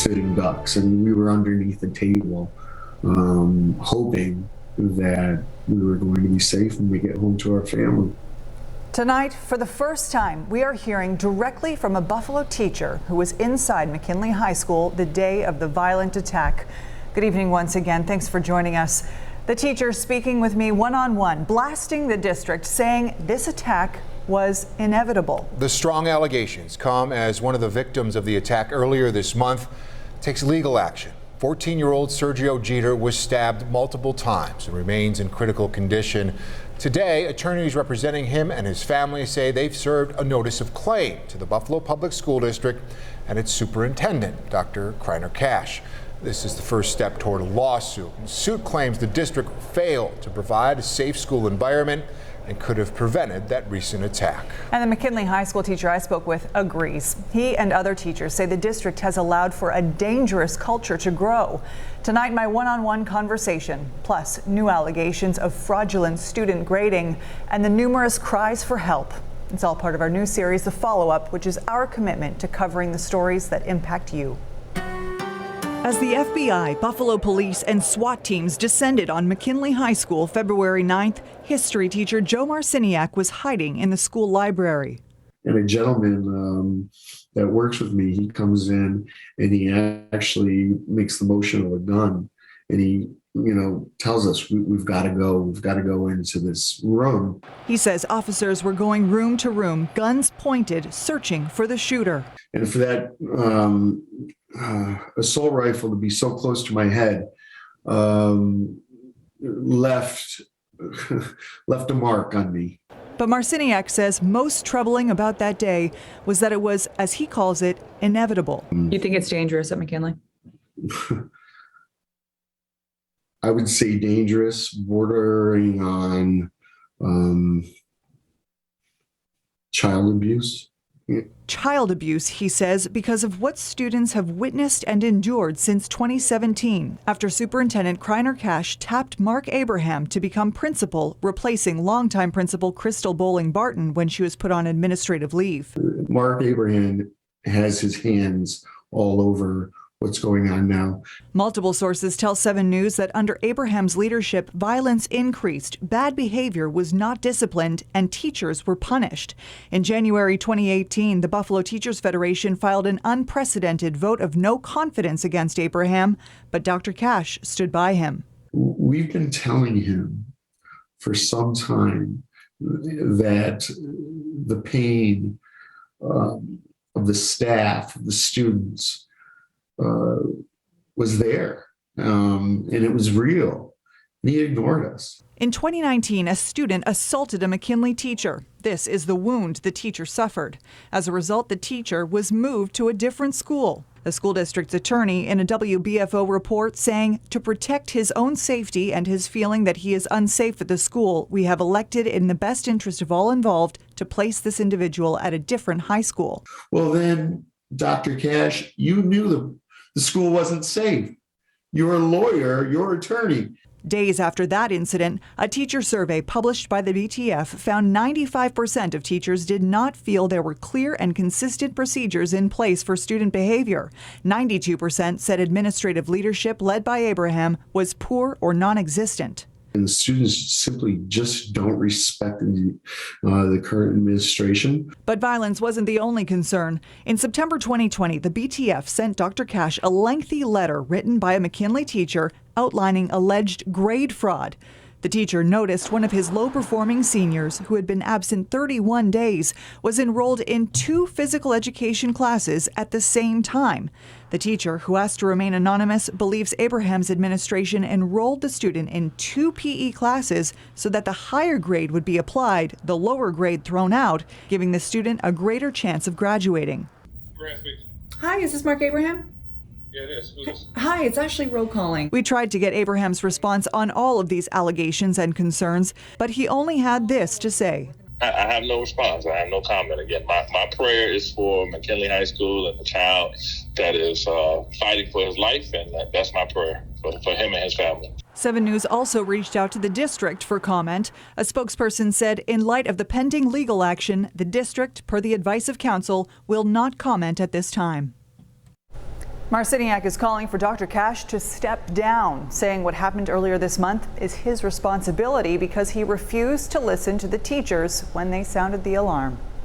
sitting ducks. I mean, we were underneath the table, hoping that we were going to be safe when we get home to our family. Tonight, for the first time, we are hearing directly from a Buffalo teacher who was inside McKinley High School the day of the violent attack. Good evening once again. Thanks for joining us. The teacher speaking with me one-on-one, blasting the district, saying this attack was inevitable. The strong allegations come as one of the victims of the attack earlier this month takes legal action. 14-year-old Sergio Jeter was stabbed multiple times and remains in critical condition. Today, attorneys representing him and his family say they've served a notice of claim to the Buffalo Public School District and its superintendent, Dr. Kreiner Cash. This is the first step toward a lawsuit. The suit claims the district failed to provide a safe school environment and could have prevented that recent attack. And the McKinley High School teacher I spoke with agrees. He and other teachers say the district has allowed for a dangerous culture to grow. Tonight, my one-on-one conversation, plus new allegations of fraudulent student grading and the numerous cries for help. It's all part of our new series, The Follow-Up, which is our commitment to covering the stories that impact you. As the FBI, Buffalo Police, and SWAT teams descended on McKinley High School February 9th, history teacher Joe Marciniak was hiding in the school library. And a gentleman that works with me, he comes in and he actually makes the motion of a gun. And he, tells us we've got to go into this room. He says officers were going room to room, guns pointed, searching for the shooter. And for that assault rifle to be so close to my head left a mark on me. But Marciniak says most troubling about that day was that it was, as he calls it, inevitable. You think it's dangerous at McKinley? I would say dangerous, bordering on child abuse. Child abuse, he says, because of what students have witnessed and endured since 2017, after Superintendent Kreiner Cash tapped Mark Abraham to become principal, replacing longtime principal Crystal Bowling Barton when she was put on administrative leave. Mark Abraham has his hands all over what's going on now. Multiple sources tell 7 News that under Abraham's leadership, violence increased, bad behavior was not disciplined, and teachers were punished. In January 2018, the Buffalo Teachers Federation filed an unprecedented vote of no confidence against Abraham, but Dr. Cash stood by him. We've been telling him for some time that the pain of the staff, the students, was there, and it was real. And he ignored us. In 2019, a student assaulted a McKinley teacher. This is the wound the teacher suffered. As a result, the teacher was moved to a different school. The school district's attorney in a WBFO report saying, to protect his own safety and his feeling that he is unsafe at the school, we have elected in the best interest of all involved to place this individual at a different high school. Well, then, Dr. Cash, you knew the school wasn't safe. You're a lawyer, you're an attorney. Days after that incident, a teacher survey published by the BTF found 95% of teachers did not feel there were clear and consistent procedures in place for student behavior. 92% said administrative leadership led by Abraham was poor or non-existent. And the students simply just don't respect the current administration. But violence wasn't the only concern. In September 2020, the BTF sent Dr. Cash a lengthy letter written by a McKinley teacher outlining alleged grade fraud. The teacher noticed one of his low-performing seniors, who had been absent 31 days, was enrolled in 2 physical education classes at the same time. The teacher, who asked to remain anonymous, believes Abraham's administration enrolled the student in 2 PE classes so that the higher grade would be applied, the lower grade thrown out, giving the student a greater chance of graduating. Hi, is this Mark Abraham? Yeah, it is. Who's this? Hi, it's Ashley Rowe calling. We tried to get Abraham's response on all of these allegations and concerns, but he only had this to say. I have no response. I have no comment. Again, my prayer is for McKinley High School and the child that is fighting for his life, and that's my prayer for him and his family. 7 News also reached out to the district for comment. A spokesperson said, in light of the pending legal action, the district, per the advice of counsel, will not comment at this time. Marciniak is calling for Dr. Cash to step down, saying what happened earlier this month is his responsibility because he refused to listen to the teachers when they sounded the alarm.